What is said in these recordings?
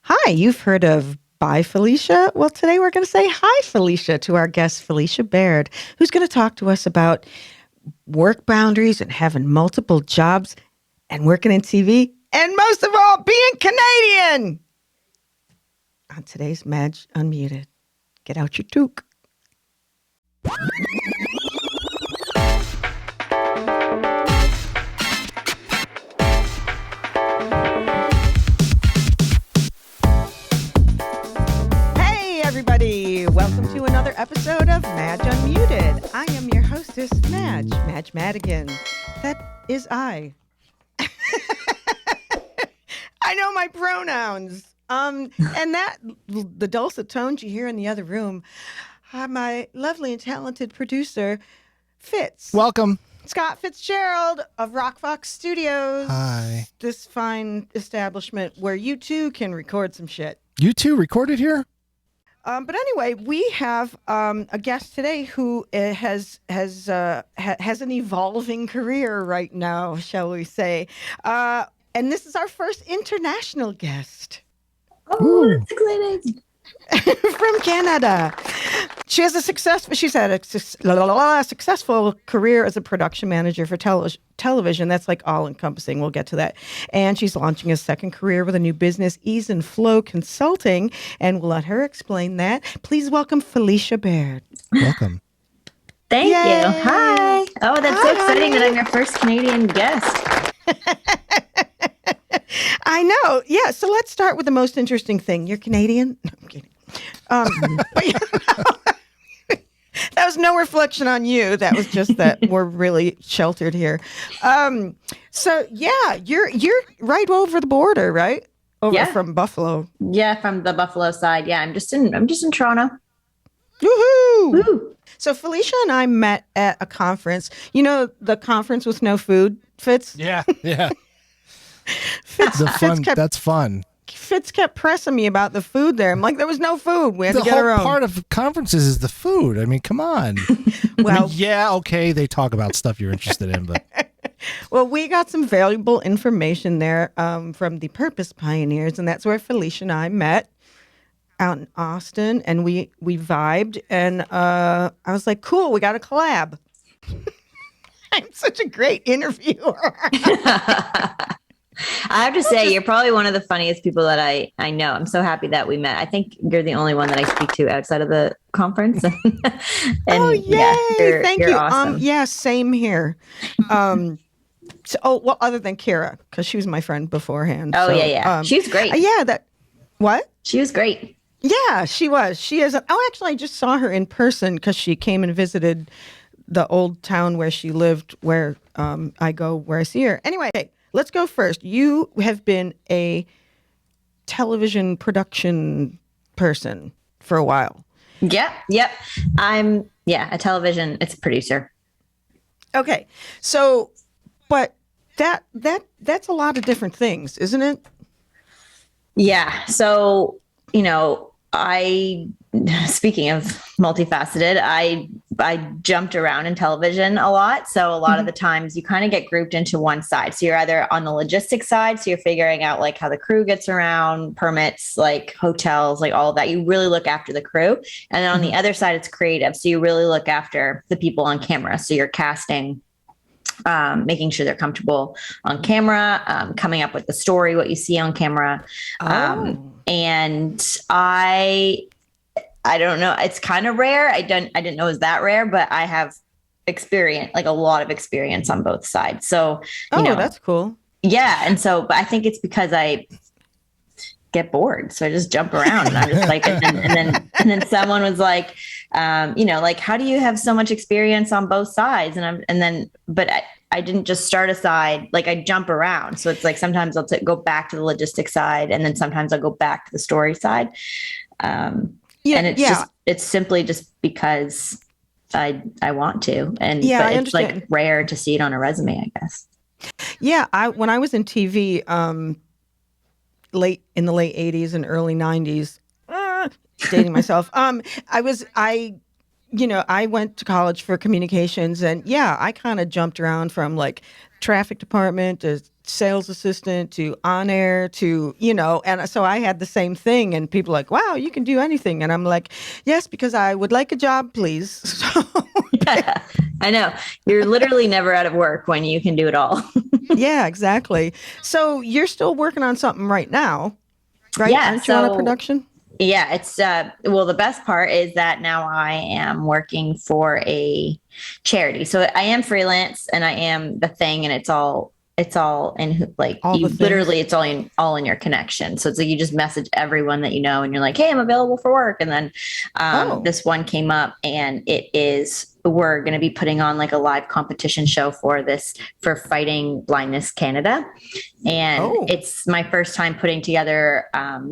Hi, you've heard of Bye Felicia? Well, today we're going to say hi, Felicia, to our guest, Felicia Baird, who's going to talk to us about work boundaries and having multiple jobs and working in TV, and most of all, being Canadian. On today's Madge Unmuted. Get out your toque. Hey, everybody. Welcome to another episode of Madge Unmuted. I am your hostess, Madge Madigan. That is I. I know my pronouns. And that, the dulcet tones you hear in the other room are my lovely and talented producer, Fitz. Welcome. Scott Fitzgerald of RockFox Studios. Hi. This fine establishment where you too can record some shit. You two recorded here? But anyway, we have a guest today who has an evolving career right now, shall we say. And this is our first international guest. Oh, that's exciting. From Canada. She's had a successful career as a production manager for television. That's like all encompassing. We'll get to that. And she's launching a second career with a new business, Ease and Flow Consulting. And we'll let her explain that. Please welcome Felicia Baird. Welcome. Thank Yay. you. Hi. Oh, that's so exciting that I'm your first Canadian guest. I know. Yeah. So let's start with the most interesting thing. You're Canadian? No, I'm kidding. But, that was no reflection on you. That was just that we're really sheltered here. So yeah, you're right over the border, right? Over from Buffalo. Yeah, from the Buffalo side. Yeah, I'm just in Toronto. Woohoo! Woo. So Felicia and I met at a conference. You know the conference with no food, Fitz? Yeah. Fitz That's fun. Fitz kept pressing me about the food there. I'm like, there was no food. We had to get our own. The whole part of conferences is the food. I mean, come on. Well, yeah, okay, they talk about stuff you're interested in, but well, we got some valuable information there from the Purpose Pioneers, and that's where Felicia and I met out in Austin, and we vibed, and I was like, cool, we got a collab. I'm such a great interviewer. I have to say, you're probably one of the funniest people that I know. I'm so happy that we met. I think you're the only one that I speak to outside of the conference. And oh, yay! Yeah, Thank you're you. Awesome. Yeah, same here. Well, other than Kira, because she was my friend beforehand. Oh, yeah. She was great. What? She was great. Yeah, she was. She is. Actually, I just saw her in person because she came and visited the old town where she lived, where where I see her. Anyway, let's go first. You have been a television production person for a while. Yep. I'm a television. It's a producer. Okay, so, but that's a lot of different things, isn't it? Yeah. So, speaking of multifaceted, I jumped around in television a lot. So a lot of the times you kind of get grouped into one side. So you're either on the logistics side. So you're figuring out like how the crew gets around, permits, like hotels, like all of that. You really look after the crew. And then on the other side, it's creative. So you really look after the people on camera. So you're casting, making sure they're comfortable on camera, coming up with the story, what you see on camera. And I don't know. It's kind of rare. I didn't know it was that rare, but I have experience, like a lot of experience on both sides. So, that's cool. Yeah. And so, but I think it's because I get bored. So I just jump around and I'm just like, and then someone was like, like, how do you have so much experience on both sides? But I didn't just start a side, like I jump around. So it's like, sometimes I'll go back to the logistics side. And then sometimes I'll go back to the story side. And it's simply just because I want to. And but it's like rare to see it on a resume, I guess. Yeah. When I was in TV, in the late 80s and early 90s, dating myself, I went to college for communications, and I kind of jumped around from like traffic department to sales assistant to on air to, and so I had the same thing, and people like, wow, you can do anything. And I'm like, yes, because I would like a job, please. So Yeah, I know. You're literally never out of work when you can do it all. yeah, exactly. So you're still working on something right now, right? Yeah. Aren't you on a production? Yeah, it's well, the best part is that now I am working for a charity. So I am freelance and I am the thing, and it's all in like All you the things. literally it's all in your connection. So it's like you just message everyone that you know and you're like, hey, I'm available for work. And then this one came up, and we're going to be putting on like a live competition show for Fighting Blindness Canada. And it's my first time putting together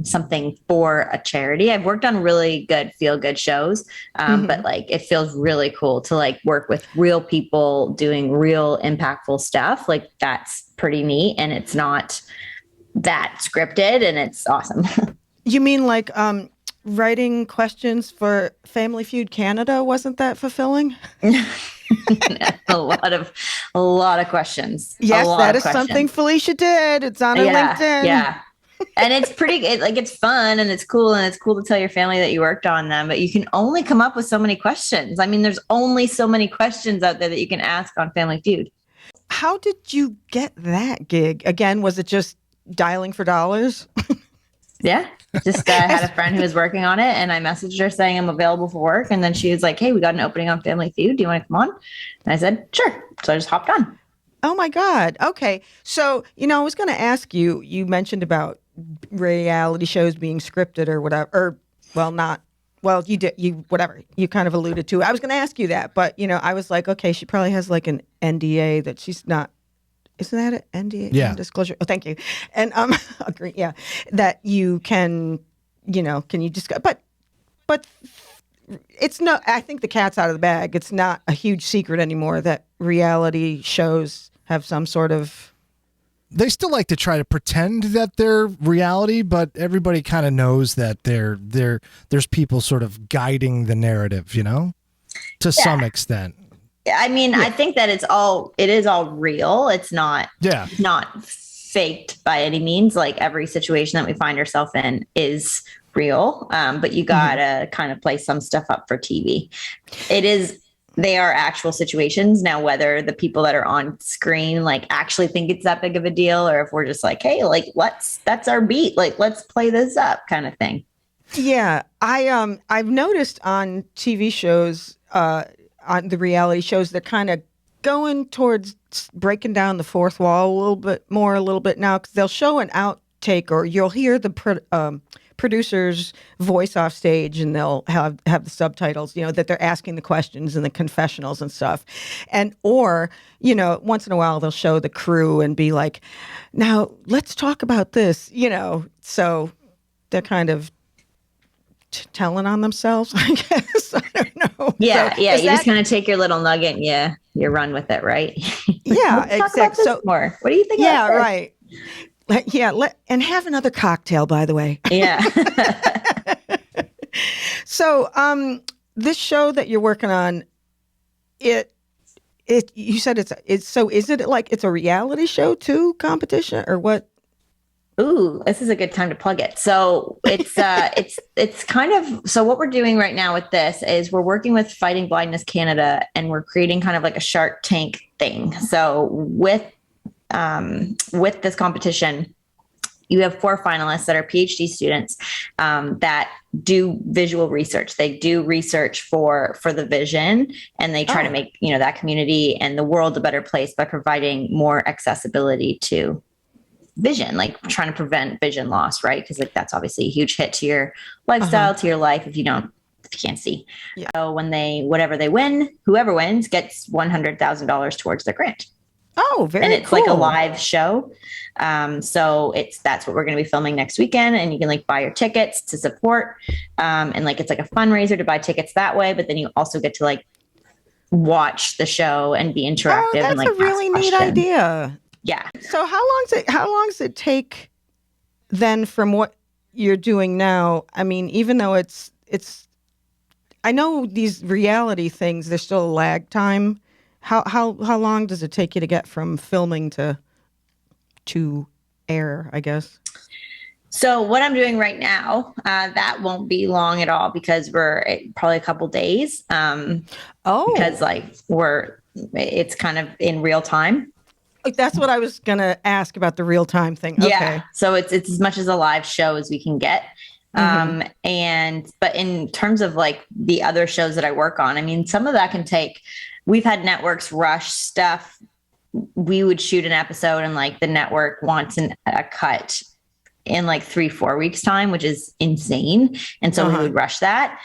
something for a charity. I've worked on really good feel-good shows, but like it feels really cool to like work with real people doing real impactful stuff. Like that's pretty neat, and it's not that scripted, and it's awesome. You mean like writing questions for Family Feud Canada? Wasn't that fulfilling? a lot of questions. Yes, that is something Felicia did. It's on her LinkedIn. Yeah. And it's it's fun and it's cool to tell your family that you worked on them, but you can only come up with so many questions. I mean, there's only so many questions out there that you can ask on Family Feud. How did you get that gig? Again, was it just dialing for dollars? Yeah. Just had a friend who was working on it, and I messaged her saying I'm available for work. And then she was like, hey, we got an opening on Family Feud. Do you want to come on? And I said, sure. So I just hopped on. Oh my God. Okay. So, I was going to ask you, you mentioned about reality shows being scripted or whatever, you did, whatever, you kind of alluded to. I was going to ask you that, but, I was like, okay, she probably has like an NDA that she's not. Isn't that an NDA? Yeah. Disclosure. Oh, thank you. And agree. Yeah, that you can you discuss? But it's not. I think the cat's out of the bag. It's not a huge secret anymore that reality shows have some sort of. They still like to try to pretend that they're reality, but everybody kind of knows that there's people sort of guiding the narrative, to some extent. I mean, I think that it is all real. It's not faked by any means. Like every situation that we find ourselves in is real. But you gotta kind of play some stuff up for TV. They are actual situations. Now, whether the people that are on screen like actually think it's that big of a deal, or if we're just like, hey, like that's our beat, like let's play this up kind of thing. Yeah. I've noticed on TV shows, on the reality shows, they're kind of going towards breaking down the fourth wall a little bit now, because they'll show an outtake, or you'll hear the producer's voice off stage, and they'll have the subtitles, that they're asking the questions and the confessionals and stuff. And, or, once in a while they'll show the crew and be like, now let's talk about this, so they're kind of telling on themselves, I guess. I don't know. Yeah, so, yeah. You just kind of take your little nugget and you run with it, right? Yeah, exactly. So more. What do you think? Yeah, right. And have another cocktail, by the way. Yeah. So, this show that you're working on, you said it's so is it like it's a reality show too, competition, or what? Ooh, this is a good time to plug it. So it's it's kind of, so what we're doing right now with this is we're working with Fighting Blindness Canada, and we're creating kind of like a Shark Tank thing. So with this competition, you have 4 finalists that are PhD students that do visual research. They do research for the vision, and they try to make that community and the world a better place by providing more accessibility to vision, like trying to prevent vision loss, right? Because like that's obviously a huge hit to your lifestyle, to your life if you can't see. Yeah. So whatever they win, whoever wins gets $100,000 towards their grant. Oh, very cool. And it's like a live show. So that's what we're going to be filming next weekend, and you can like buy your tickets to support. And like it's like a fundraiser to buy tickets that way, but then you also get to like watch the show and be interactive. That's and like a really neat idea. Yeah. So how long does it take then from what you're doing now? I mean, even though it's I know these reality things, there's still a lag time. How long does it take you to get from filming to to air, I guess? So what I'm doing right now, that won't be long at all because we're at probably a couple days. Because it's kind of in real time. That's what I was gonna ask about the real time thing. Yeah. Okay. So it's as much as a live show as we can get. But in terms of like the other shows that I work on, I mean, some of that can take. We've had networks rush stuff. We would shoot an episode and like the network wants a cut in like 3-4 weeks time, which is insane. And so we would rush that.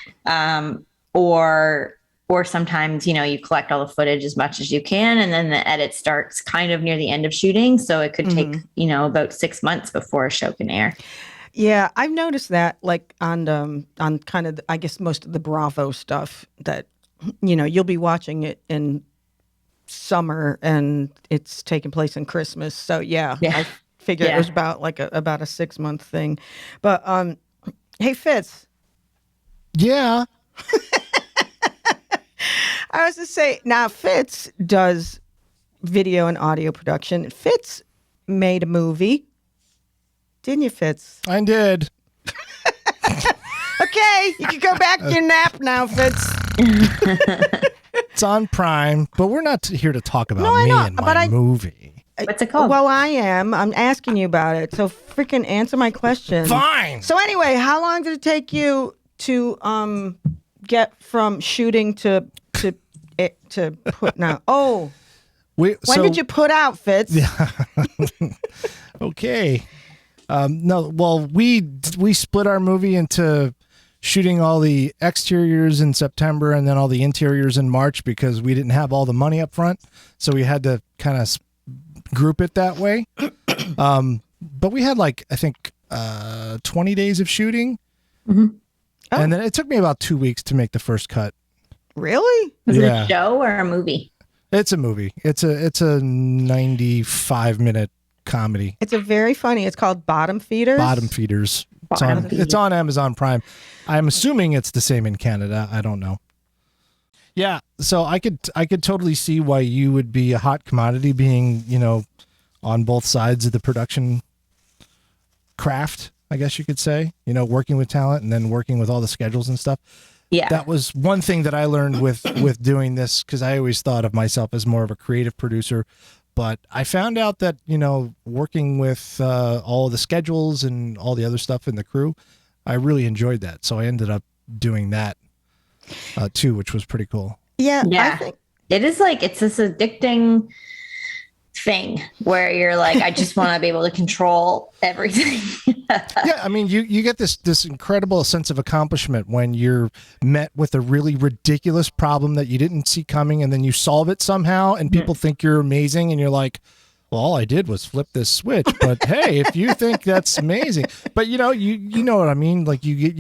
Or sometimes, you collect all the footage as much as you can. And then the edit starts kind of near the end of shooting. So it could take, about 6 months before a show can air. Yeah. I've noticed that like on kind of, I guess most of the Bravo stuff that, you'll be watching it in summer and it's taking place in Christmas. So I figured it was about like about a 6-month thing. But hey Fitz. Yeah. I was to say now Fitz does video and audio production. Fitz made a movie. Didn't you, Fitz? I did. Okay, you can go back to your nap now, Fitz. It's on Prime, but we're not here to talk about me and my movie. What's it called? Well, I am. I'm asking you about it. So freaking answer my question. Fine. So anyway, how long did it take you to get from shooting to put now? Oh, when did you put out, Fitz? Yeah. Okay. No, well, we split our movie into shooting all the exteriors in September and then all the interiors in March because we didn't have all the money up front. So we had to kind of group it that way. But we had like, I think, 20 days of shooting. Mm-hmm. Oh. And then it took me about 2 weeks to make the first cut. Really? Was it a show or a movie? It's a movie. It's a 95-minute comedy. It's a very funny. It's called Bottom Feeders. Bottom Feeders. It's on Amazon Prime. I'm assuming it's the same in Canada. I don't know. Yeah, so I could totally see why you would be a hot commodity, being on both sides of the production craft, I guess you could say. Working with talent and then working with all the schedules and stuff. Yeah, that was one thing that I learned with doing this, because I always thought of myself as more of a creative producer. But I found out that, working with all the schedules and all the other stuff in the crew, I really enjoyed that. So I ended up doing that too, which was pretty cool. Yeah. I think it is like, it's this addicting thing where you're like, I just want to be able to control everything. Yeah, I mean, you get this incredible sense of accomplishment when you're met with a really ridiculous problem that you didn't see coming, and then you solve it somehow, and people think you're amazing, and you're like, well, all I did was flip this switch. But hey, if you think that's amazing, but you know what I mean? Like you get,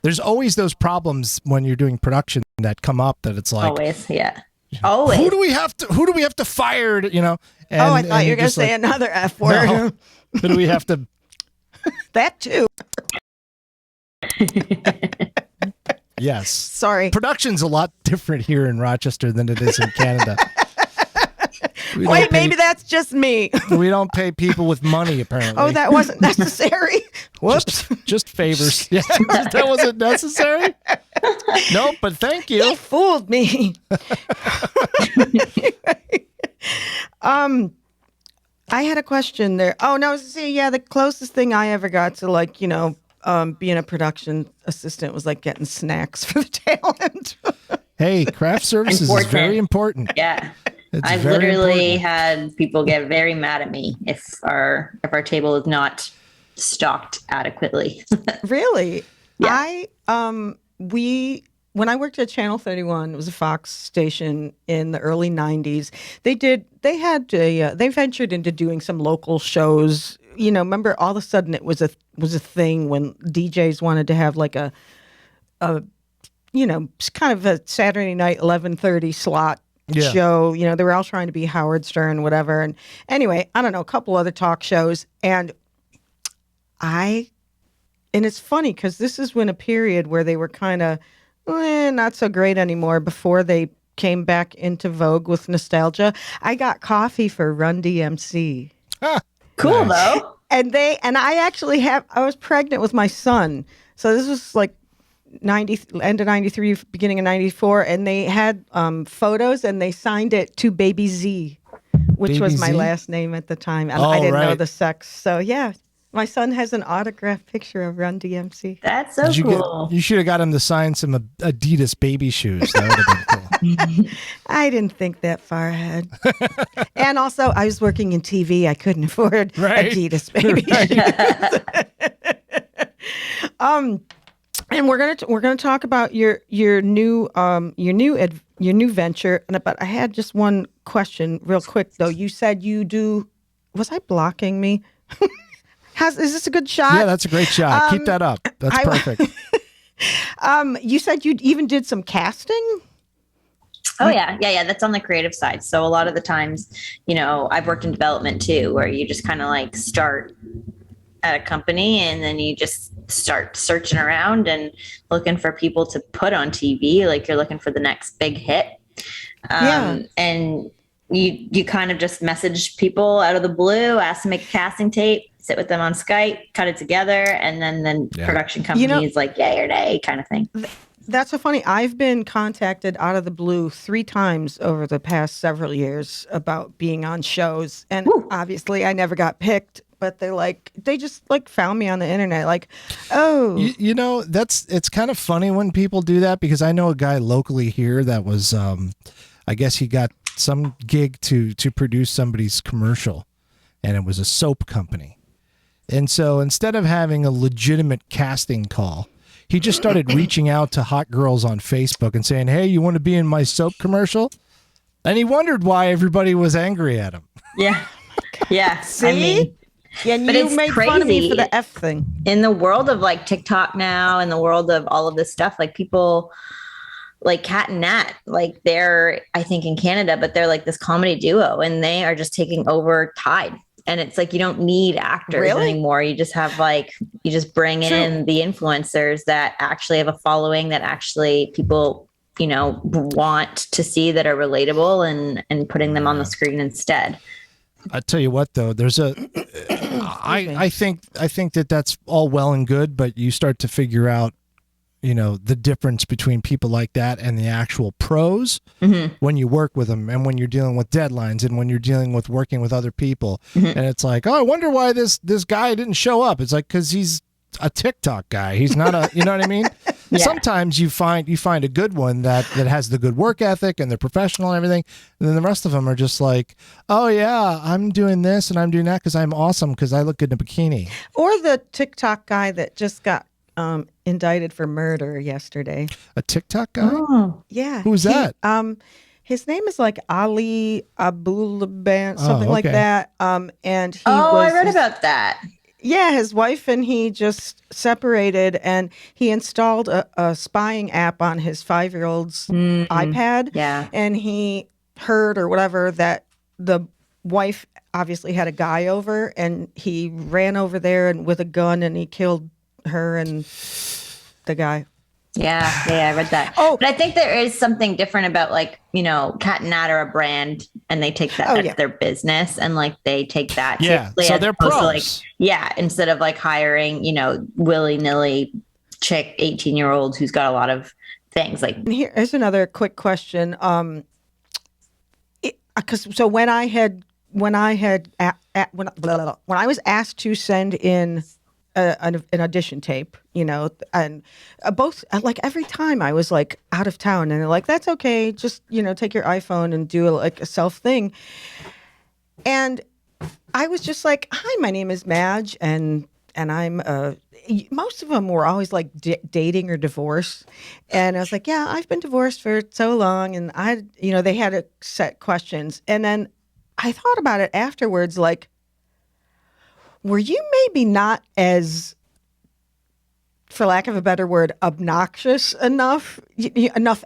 there's always those problems when you're doing production that come up that it's like, always, yeah. Always. Who do we have to fire? And, I thought you were going to say another F word. No. Who do we have to? That too. Yes. Sorry. Production's a lot different here in Rochester than it is in Canada. Wait, maybe that's just me. We don't pay people with money, apparently. Oh, that wasn't necessary. Whoops. Just favors. Yeah, that wasn't necessary. Nope, but thank you. He fooled me. I had a question there. Oh, no, the closest thing I ever got to being a production assistant was like getting snacks for the talent. Hey, craft services is very important. Yeah. It's I've literally had people get very mad at me if our table is not stocked adequately. Really? Yeah. When I worked at Channel 31, it was a Fox station in the early 90s. They ventured into doing some local shows. Remember all of a sudden it was a thing when DJs wanted to have like a kind of a Saturday night 11:30 slot show. They were all trying to be Howard Stern, whatever. And anyway, I don't know, a couple other talk shows. And it's funny because this is when a period where they were kind of not so great anymore before they came back into vogue with nostalgia. I got coffee for Run DMC. Cool Nice. though. And I was pregnant with my son. So this was like end of 93, beginning of 94. And they had photos and they signed it to Baby Z, which Baby was my Z? last name at the time. And Oh, I didn't know right. the sex. So yeah, my son has an autographed picture of Run DMC. That's so cool. You should have got him to sign some Adidas baby shoes. That would have been cool. I didn't think that far ahead. And also, I was working in TV. I couldn't afford Right. Adidas baby shoes. And we're gonna talk about your new venture. But I had just one question, real quick though. You said you do. Was I blocking me? Is this a good shot? Yeah, that's a great shot. Keep that up. That's perfect. You said you even did some casting. Oh yeah. That's on the creative side. So a lot of the times, I've worked in development too, where you just kind of like start at a company and then you just start searching around and looking for people to put on TV. Like you're looking for the next big hit. And you kind of just message people out of the blue, ask to make a casting tape, sit with them on Skype, cut it together, and then production company is like, yay or nay kind of thing. That's so funny. I've been contacted out of the blue 3 times over the past several years about being on shows. And obviously I never got picked, but they just found me on the internet. Like, oh, it's kind of funny when people do that, because I know a guy locally here that was, I guess he got some gig to produce somebody's commercial, and it was a soap company. And so instead of having a legitimate casting call, he just started reaching out to hot girls on Facebook and saying, hey, you want to be in my soap commercial? And he wondered why everybody was angry at him. Yeah. Yeah. See? And but you it's made crazy. fun of me for the F thing. In the world of like TikTok now, in the world of all of this stuff, like people like Cat and Nat, like they're, I think in Canada, but they're like this comedy duo and they are just taking over Tide. And it's like, you don't need actors anymore. You just have you just bring in the influencers that actually have a following, that actually people, want to see, that are relatable, and putting them on the screen instead. I tell you what, though, there's I think that that's all well and good, but you start to figure out, the difference between people like that and the actual pros when you work with them, and when you're dealing with deadlines, and when you're dealing with working with other people. And it's like, oh, I wonder why this guy didn't show up. It's like, because he's a TikTok guy. He's not a, you know what I mean? Yeah. Sometimes you find a good one that has the good work ethic and they're professional and everything. And then the rest of them are just like, oh yeah, I'm doing this and I'm doing that because I'm awesome because I look good in a bikini. Or the TikTok guy that just got indicted for murder yesterday. A TikTok guy? Oh, yeah. Who's that? His name is like Ali Abulaban, something like that. And he I read about that. Yeah, his wife and he just separated, and he installed a spying app on his 5-year-old's iPad. Yeah. And he heard or whatever that the wife obviously had a guy over, and he ran over there and with a gun and he killed her and the guy. Yeah, I read that. But I think there is something different about Cat and Nat are a brand and they take that as their business, and they take that. So they're pros. Instead of hiring, willy-nilly chick 18-year-old who's got a lot of things. Here's another quick question. When I was asked to send in an audition tape, and both every time I was out of town, and they're like, that's okay, just take your iPhone and do a self thing. And I was just like, hi, my name is Madge, and I'm most of them were always dating or divorced, and I was like, yeah, I've been divorced for so long, and they had a set questions, and then I thought about it afterwards, were you maybe not as, for lack of a better word, obnoxious enough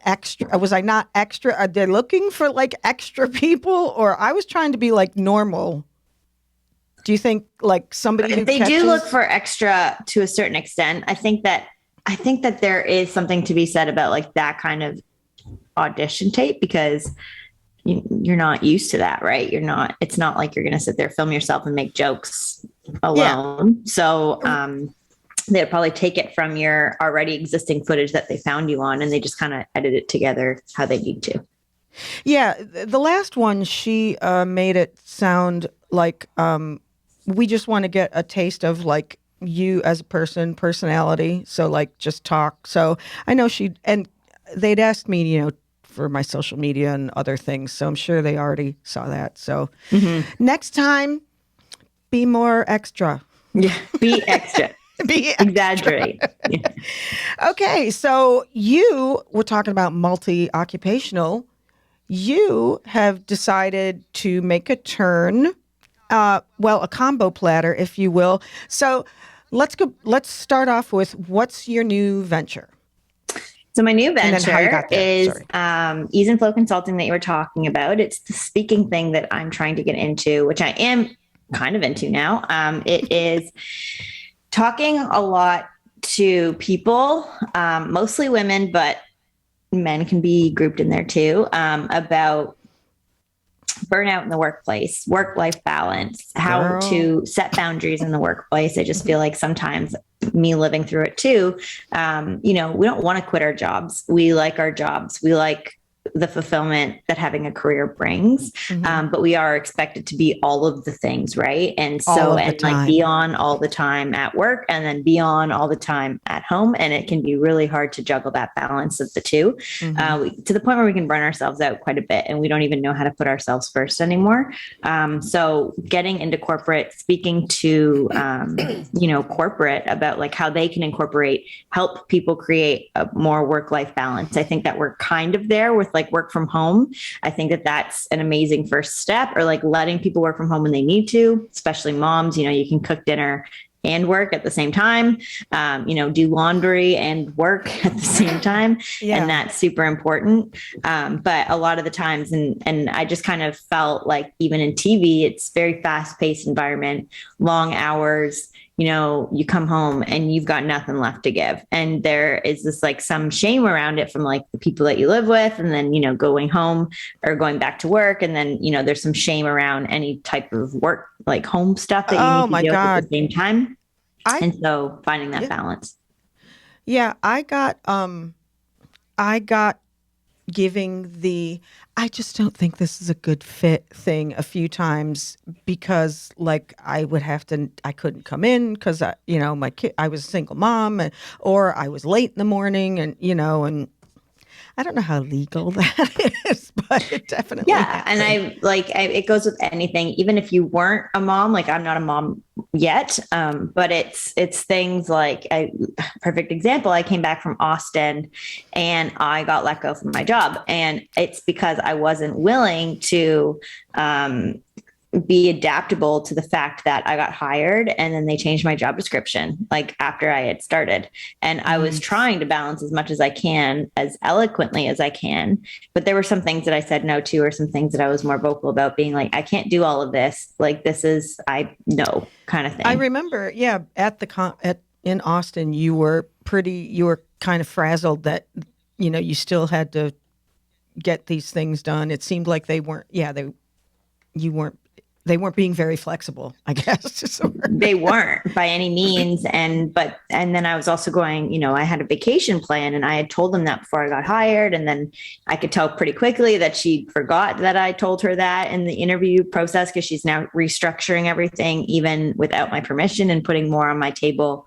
extra? Was I not extra? Are they looking for extra people, or I was trying to be normal? Do you think somebody who they do look for extra to a certain extent? I think that there is something to be said about that kind of audition tape, because you're not used to that, right? It's not like you're going to sit there, film yourself and make jokes alone. Yeah. So, they'd probably take it from your already existing footage that they found you on, and they just kind of edit it together how they need to. Yeah. The last one, she made it sound like we just want to get a taste of like you as a person, personality. So like just talk. So I know and they'd asked me, you know, for my social media and other things. So I'm sure they already saw that. So next time, be more extra. Yeah, be extra. Be extra. Exaggerate. Yeah. Okay, so you were talking about multi-occupational. You have decided to make a turn, a combo platter, if you will. So let's start off with, what's your new venture? So my new venture is Ease and Flow Consulting that you were talking about. It's the speaking thing that I'm trying to get into, which I am kind of into now. It is talking a lot to people, mostly women, but men can be grouped in there too, about burnout in the workplace, work-life balance, how to set boundaries in the workplace. I just feel like sometimes, me living through it too, we don't want to quit our jobs. We like our jobs. We like the fulfillment that having a career brings. But we are expected to be all of the things, right? And so, and like be on all the time at work and then be on all the time at home. And it can be really hard to juggle that balance of the two, to the point where we can burn ourselves out quite a bit and we don't even know how to put ourselves first anymore. So getting into corporate, speaking to, corporate about like how they can help people create a more work-life balance. I think that we're kind of there with like work from home. I think that that's an amazing first step, or like letting people work from home when they need to, especially moms. You can cook dinner and work at the same time, do laundry and work at the same time. And that's super important. But a lot of the times, and I just kind of felt like even in TV, it's very fast paced environment, long hours. You come home and you've got nothing left to give. And there is this like some shame around it from like the people that you live with, and then, going home or going back to work. And then, there's some shame around any type of work, like home stuff that you need to do at the same time. And so finding that balance. Yeah. I got giving I just don't think this is a good fit thing a few times, because like I couldn't come in because my kid, I was a single mom, or I was late in the morning, and and I don't know how legal that is, but it definitely happened. And it goes with anything, even if you weren't a mom. Like I'm not a mom yet, but it's things like perfect example. I came back from Austin and I got let go from my job, and it's because I wasn't willing to be adaptable to the fact that I got hired and then they changed my job description like after I had started. And I was trying to balance as much as I can, as eloquently as I can. But there were some things that I said no to, or some things that I was more vocal about, being like, I can't do all of this. Like this is, no kind of thing. I remember, in Austin, you were kind of frazzled that, you still had to get these things done. It seemed like they weren't being very flexible, I guess. They weren't by any means. And then I was also going, I had a vacation plan, and I had told them that before I got hired. And then I could tell pretty quickly that she forgot that I told her that in the interview process, because she's now restructuring everything, even without my permission, and putting more on my table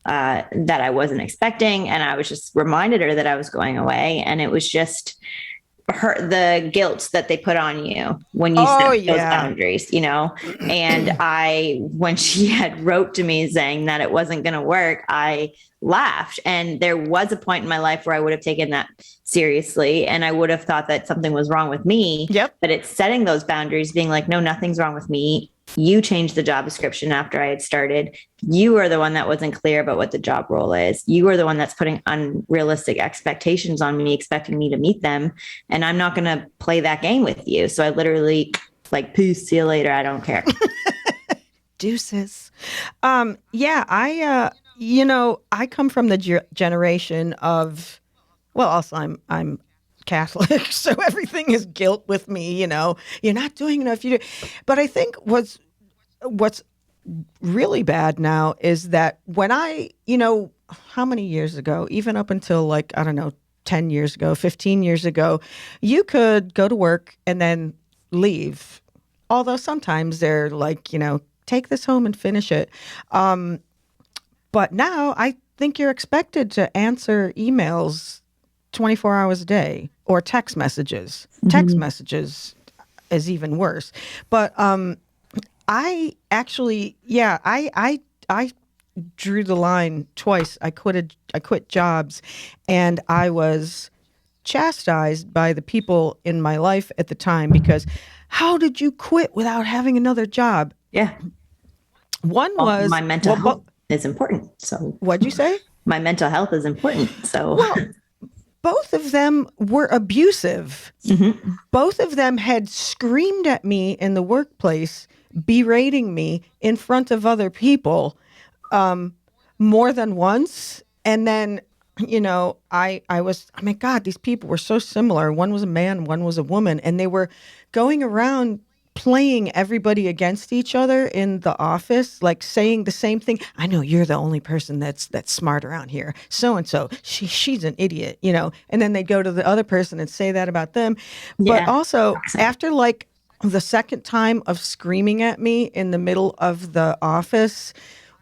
that I wasn't expecting. And I was just reminded her that I was going away. And it was just the guilt that they put on you when you set those boundaries, and when she had wrote to me saying that it wasn't going to work, I laughed. And there was a point in my life where I would have taken that seriously, and I would have thought that something was wrong with me. But it's setting those boundaries, being like, no, nothing's wrong with me. You changed the job description after I had started. You are the one that wasn't clear about what the job role is. You are the one that's putting unrealistic expectations on me, expecting me to meet them. And I'm not going to play that game with you. So I literally peace, see you later. I don't care. Deuces. I come from the generation of, also I'm Catholic, so everything is guilt with me. You're not doing enough. But I think what's really bad now is that when how many years ago, even up until like, I don't know, 10 years ago, 15 years ago, you could go to work and then leave. Although sometimes they're like, take this home and finish it. But now I think you're expected to answer emails 24 hours a day or text messages. Mm-hmm. Text messages is even worse. But I actually, I drew the line twice. I quit jobs, and I was chastised by the people in my life at the time because how did you quit without having another job? Yeah. One was my mental health is important. So what'd you say? My mental health is important. So both of them were abusive. Mm-hmm. Both of them had screamed at me in the workplace, berating me in front of other people more than once. And then, I was, oh my God, these people were so similar. One was a man, one was a woman, and they were going around playing everybody against each other in the office, like saying the same thing. I know you're the only person that's smart around here. So-and-so, she's an idiot, and then they'd go to the other person and say that about them. Yeah. But also after like the second time of screaming at me in the middle of the office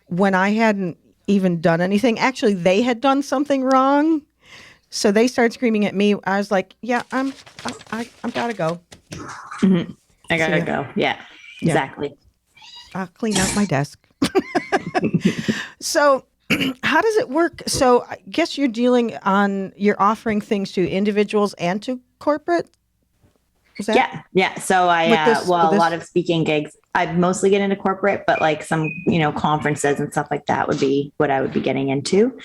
when I hadn't even done anything, actually they had done something wrong. So they started screaming at me. I was like, yeah, I'm gotta go. Mm-hmm. I gotta go. Yeah, exactly. I'll clean out my desk. So how does it work? So I guess you're offering things to individuals and to corporate? Yeah. So a lot of speaking gigs. I mostly get into corporate, but like some, conferences and stuff like that would be what I would be getting into.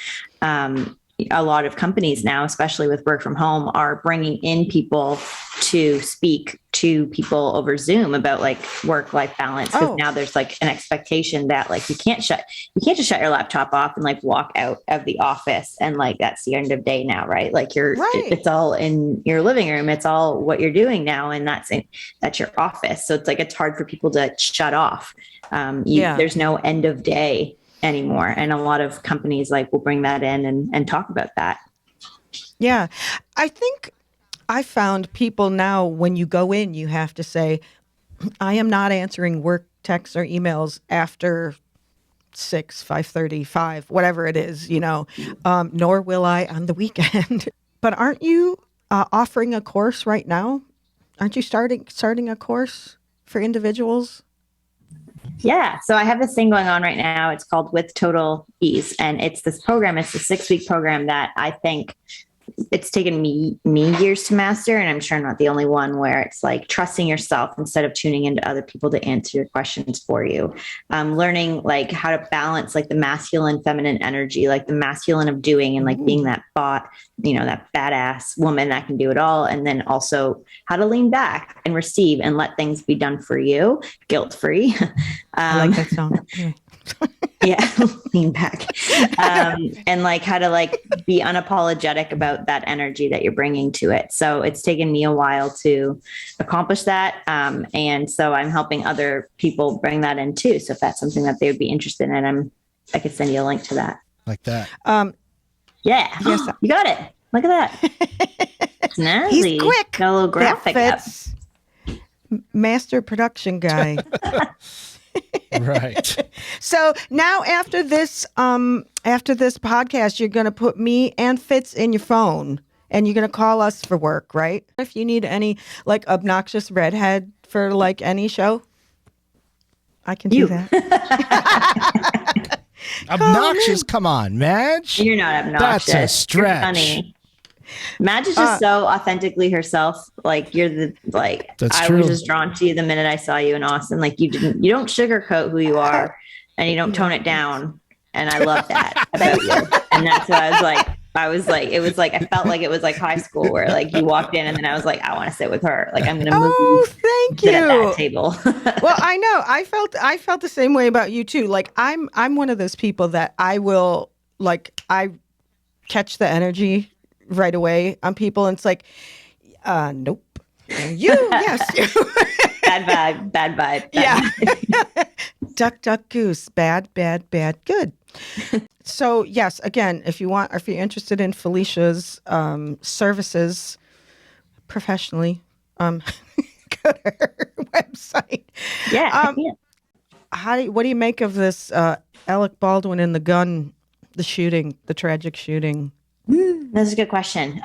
A lot of companies now, especially with work from home, are bringing in people to speak to people over Zoom about like work-life balance. Because now there's like an expectation that like you can't just shut your laptop off and like walk out of the office and like that's the end of day now, right? Like it's all in your living room. It's all what you're doing now, and that's your office. So it's like it's hard for people to shut off. There's no end of day anymore. And a lot of companies like will bring that in and talk about that. Yeah. I think I found people now when you go in, you have to say, I am not answering work texts or emails after 6, 5:30, 5, whatever it is, nor will I on the weekend. But aren't you offering a course right now? Aren't you starting a course for individuals? Yeah. So I have this thing going on right now. It's called With Total Ease. And it's this program. It's a 6-week program that I think it's taken me years to master. And I'm sure I'm not the only one, where it's like trusting yourself instead of tuning into other people to answer your questions for you. Learning like how to balance like the masculine, feminine energy, like the masculine of doing and like being that that badass woman that can do it all. And then also how to lean back and receive and let things be done for you, guilt-free. I like that song. Yeah, lean back. And like how to like be unapologetic about that energy that you're bringing to it. So it's taken me a while to accomplish that. And so I'm helping other people bring that in too. So if that's something that they would be interested in, I could send you a link to that. Like that. Yeah. Yes. You got it. Look at that. Snazzy. He's quick. Got a little graphic up. Master production guy. Right. So now after this podcast, you're going to put me and Fitz in your phone and you're going to call us for work, right? If you need any like obnoxious redhead for like any show, I can do that. Obnoxious? Come on, Madge. You're not obnoxious. That's a stretch. You're funny. Madge is just so authentically herself. Like you're I was just drawn to you the minute I saw you in Austin. Like you don't sugarcoat who you are and you don't tone it down. And I love that about you. And that's what I was like, I felt like it was like high school where like you walked in and then I was like, I want to sit with her. Like I'm going to move. Oh, thank you. At that table. Well, I know I felt the same way about you too. Like I'm one of those people that I catch the energy right away on people. And it's like, Nope. You, yes. You. Bad vibe. Bad vibe. Yeah. Duck, duck, goose. Bad, bad, bad, good. So yes, again, if you're interested in Felicia's services professionally, go to her website. Yeah. What do you make of this Alec Baldwin and the tragic shooting? That's a good question.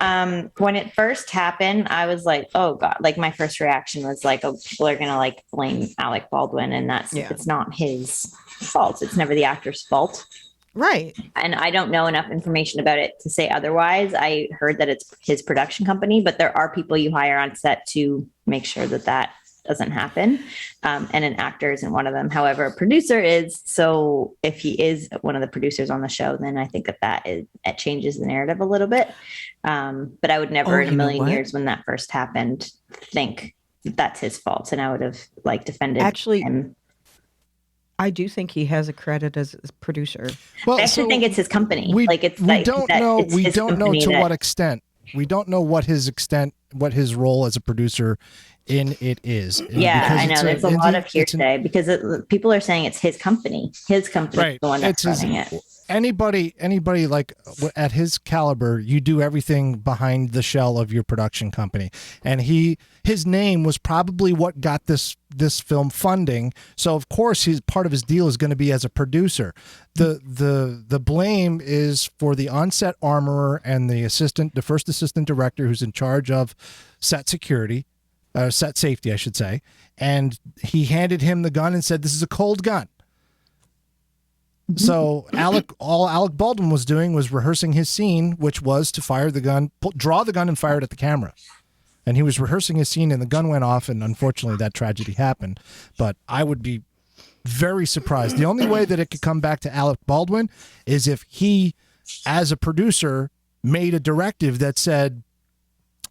When it first happened, I was like, oh God, like my first reaction was like, oh, people are going to like blame Alec Baldwin, and it's not his fault. It's never the actor's fault. Right. And I don't know enough information about it to say otherwise. I heard that it's his production company, but there are people you hire on set to make sure that doesn't happen. And an actor isn't one of them. However, a producer is. So if he is one of the producers on the show, then I think it changes the narrative a little bit. But I would never in a million years when that first happened think that's his fault. And I would have like defended him. I do think he has a credit as a producer. Well, I actually think it's his company. We don't know to what extent. We don't know what his role as a producer in it is. Yeah, I know. There's a lot of hearsay because people are saying it's his company. His company is the one that's running it. Anybody like at his caliber, you do everything behind the shell of your production company. And his name was probably what got this film funding. So of course part of his deal is going to be as a producer. The blame is for the on-set armorer and the first assistant director who's in charge of set security, set safety, I should say. And he handed him the gun and said, "This is a cold gun." So all Alec Baldwin was doing was rehearsing his scene, which was to fire the gun, draw the gun and fire it at the camera. And he was rehearsing his scene and the gun went off, and unfortunately that tragedy happened. But I would be very surprised. The only way that it could come back to Alec Baldwin is if he, as a producer, made a directive that said,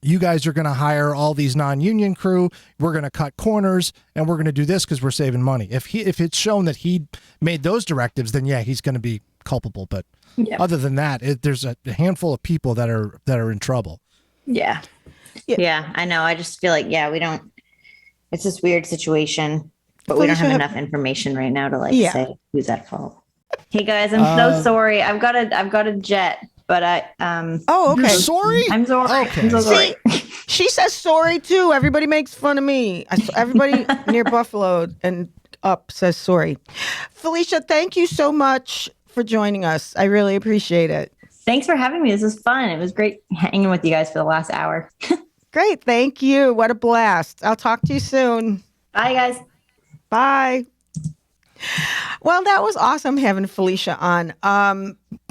you guys are going to hire all these non-union crew. We're going to cut corners and we're going to do this because we're saving money. If it's shown that he made those directives, then yeah, he's going to be culpable. But other than that, there's a handful of people that are in trouble. Yeah. I know. I just feel like, we don't, it's this weird situation, but we don't have enough information right now to say who's at fault. Hey guys, I'm so sorry. I've got a jet. But okay. You're sorry? I'm sorry. Okay. I'm so sorry. See, she says sorry too. Everybody makes fun of me. Everybody near Buffalo and up says sorry. Felicia, thank you so much for joining us. I really appreciate it. Thanks for having me. This was fun. It was great hanging with you guys for the last hour. Great. Thank you. What a blast. I'll talk to you soon. Bye, guys. Bye. Well, that was awesome having Felicia on.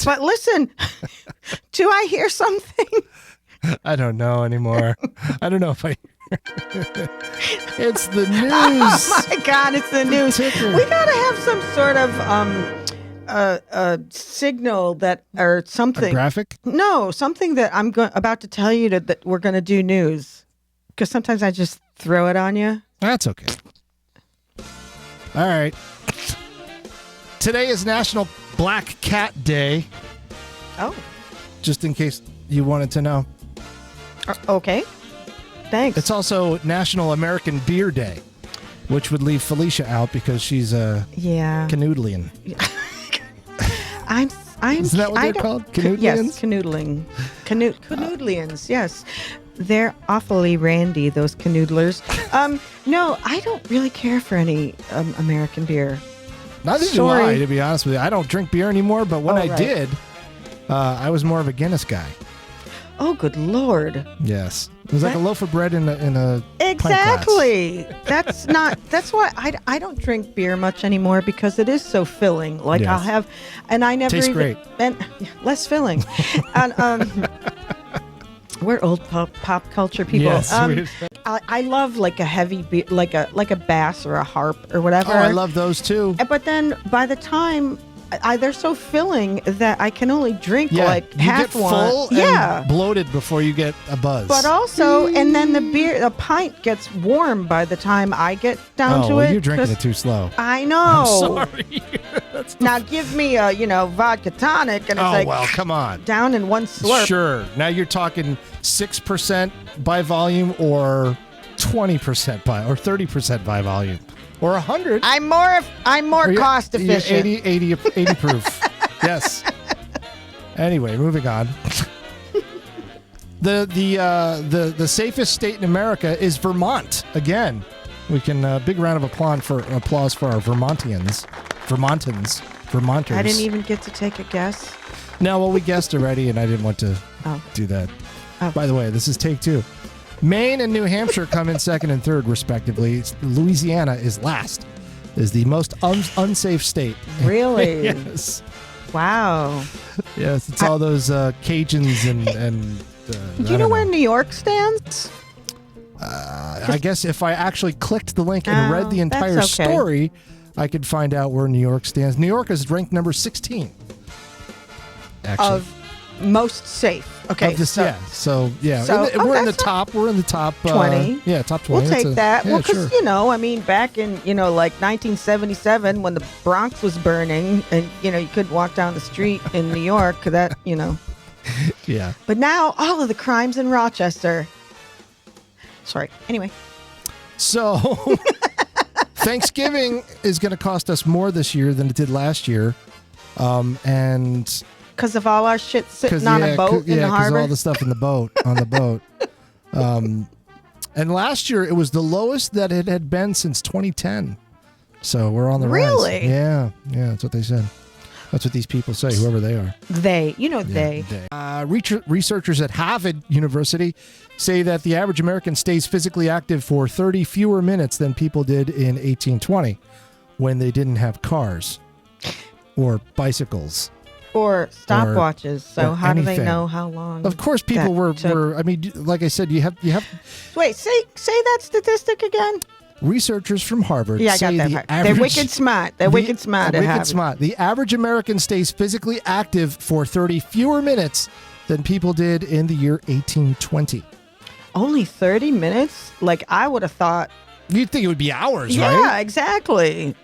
But listen, do I hear something? I don't know anymore. I don't know if I It's the news. Oh my God, it's the news. We got to have some sort of signal that or something. A graphic? No, something that I'm about to tell you that we're going to do news. Because sometimes I just throw it on you. That's okay. All right. Today is National Black Cat Day. Oh. Just in case you wanted to know. Okay. Thanks. It's also National American Beer Day, which would leave Felicia out because she's a canoodlian. Isn't that what they're called? Canoodlians? Yes, canoodling. Canoodlians, yes. They're awfully randy, those canoodlers. No, I don't really care for any American beer. Neither do I, to be honest with you. I don't drink beer anymore, but when I did, I was more of a Guinness guy. Oh, good Lord. Yes. It was like a loaf of bread in a Exactly. That's why I don't drink beer much anymore because it is so filling. Like I'll have, and I never tastes even, great. And less filling. And we're old pop culture people. Yes, I love like a heavy beer, like a bass or a harp or whatever. Oh, I love those too. But then by the time they're so filling that I can only drink like you half get one. full and bloated before you get a buzz. But also, and then the pint gets warm by the time I get down to it. You're drinking it too slow. I know. I'm sorry. Now give me a vodka tonic, and it's well, come on. Down in one slurp. Sure. Now you're talking 6% by volume, or 20% by, or 30% by volume, or 100. I'm more cost efficient. 80 proof. Yes. Anyway, moving on. The safest state in America is Vermont. Again, we can big round of applause for our Vermonters. I didn't even get to take a guess. No, well, we guessed already, and I didn't want to do that. Oh. By the way, this is take 2. Maine and New Hampshire come in second and third, respectively. Louisiana is last. Is the most unsafe state. Really? Yes. Wow. Yes, it's all those Cajuns and do you know where New York stands? I guess if I actually clicked the link and read the entire story, I could find out where New York stands. New York is ranked number 16. Actually. Of most safe. Okay. So we're in the top. We're in the top 20. Top 20. We'll take that. Yeah, well, because sure. back in like 1977 when the Bronx was burning, and you couldn't walk down the street in New York. That Yeah. But now all of the crimes in Rochester. Sorry. Anyway. So Thanksgiving is going to cost us more this year than it did last year, and. Because of all our shit sitting on a boat in the harbor? Because all the stuff in the boat, on the boat. And last year, it was the lowest that it had been since 2010. So we're on the rise. Really? Yeah, that's what they said. That's what these people say, whoever they are. They. Researchers at Harvard University say that the average American stays physically active for 30 fewer minutes than people did in 1820 when they didn't have cars or bicycles. Or stopwatches. So how anything. do they know how long? Of course, people were. I mean, like I said, you have. Wait, say that statistic again. Researchers from Harvard. Yeah, I got that part. They're wicked smart. They're wicked smart. Wicked smart. The average American stays physically active for 30 fewer minutes than people did in the year 1820. Only 30 minutes? Like I would have thought. You'd think it would be hours, right? Yeah, exactly.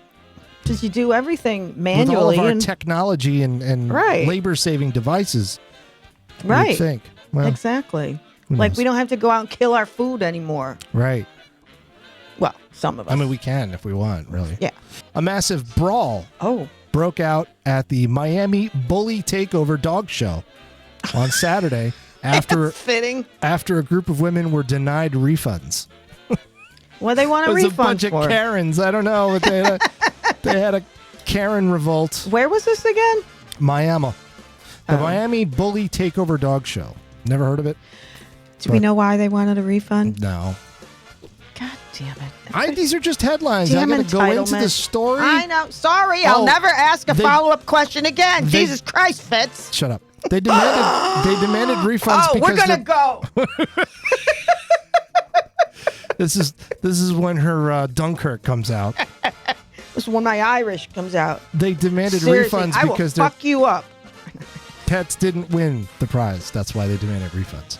Because you do everything manually. With all of our technology and right. labor-saving devices. Right. You'd think. Well, exactly. Like we don't have to go out and kill our food anymore. Right. Well, some of us. I mean, we can if we want, really. Yeah. A massive brawl broke out at the Miami Bully Takeover Dog Show on Saturday after a group of women were denied refunds. Well, they want a refund. It was a bunch of Karens. I don't know. But they had a Karen revolt. Where was this again? Miami. The Miami Bully Takeover Dog Show. Never heard of it? Do we know why they wanted a refund? No. God damn it. These are just headlines. I got to go into the story. I know. Sorry. I'll never ask a follow-up question again. Jesus Christ, Fitz. Shut up. They demanded refunds because we're going to go. This is when her Dunkirk comes out. This is when my Irish comes out. They demanded refunds because I will fuck you up. Pets didn't win the prize. That's why they demanded refunds.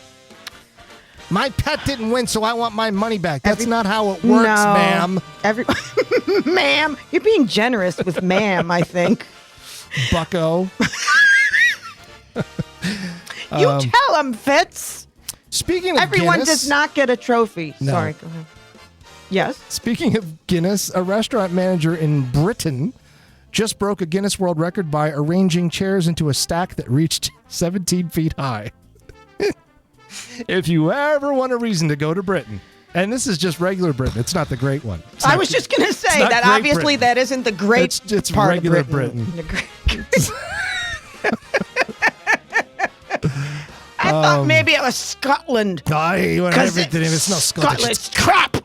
My pet didn't win, so I want my money back. That's not how it works, ma'am. Ma'am, you're being generous with ma'am, I think. Bucko. You tell him, Fitz. Speaking of everyone Guinness, does not get a trophy. No. Sorry, go ahead. Yes? Speaking of Guinness, a restaurant manager in Britain just broke a Guinness World Record by arranging chairs into a stack that reached 17 feet high. If you ever want a reason to go to Britain, and this is just regular Britain, it's not the great one. I was just going to say that obviously Britain. That isn't the great it's part regular of Britain. I thought maybe it was Scotland. It's not Scotland. It's crap.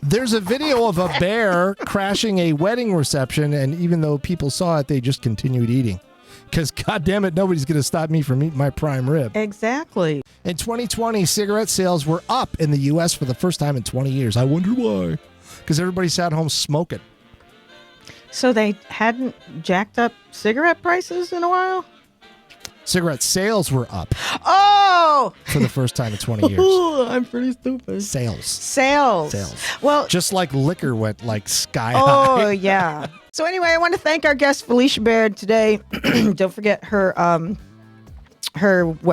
There's a video of a bear crashing a wedding reception, and even though people saw it, they just continued eating. Because, goddamn it, nobody's going to stop me from eating my prime rib. Exactly. In 2020, cigarette sales were up in the U.S. for the first time in 20 years. I wonder why. Because everybody sat home smoking. So they hadn't jacked up cigarette prices in a while? Cigarette sales were up Oh! for the first time in 20 years. I'm pretty stupid. Sales. Well, Just like liquor went like sky oh, high. yeah. So anyway, I want to thank our guest, Felicia Baird, today. Don't forget her,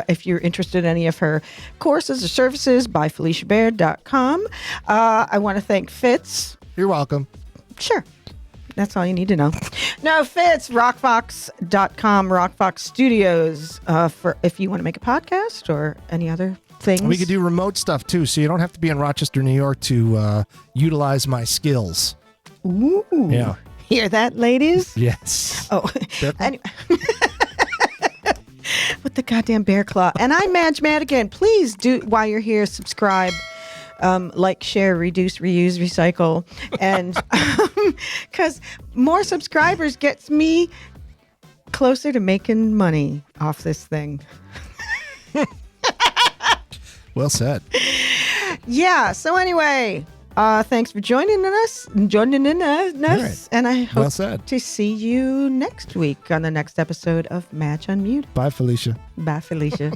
if you're interested in any of her courses or services, by FeliciaBaird.com. I want to thank Fitz. You're welcome. Sure. That's all you need to know. No, Fitz, rockfox.com, Rockfox Studios, for if you want to make a podcast or any other things. We could do remote stuff too, so you don't have to be in Rochester, New York to utilize my skills. Ooh. Yeah. Hear that, ladies? Yes. Oh, anyway. With the goddamn bear claw. And I'm Madge Madigan. Please do, while you're here, subscribe. Like, share, reduce, reuse, recycle. And because more subscribers gets me closer to making money off this thing. Well said. Yeah. So anyway, thanks for joining us. Right. And I hope Well said. to see you next week on the next episode of Madge Unmuted. Bye, Felicia. Bye, Felicia.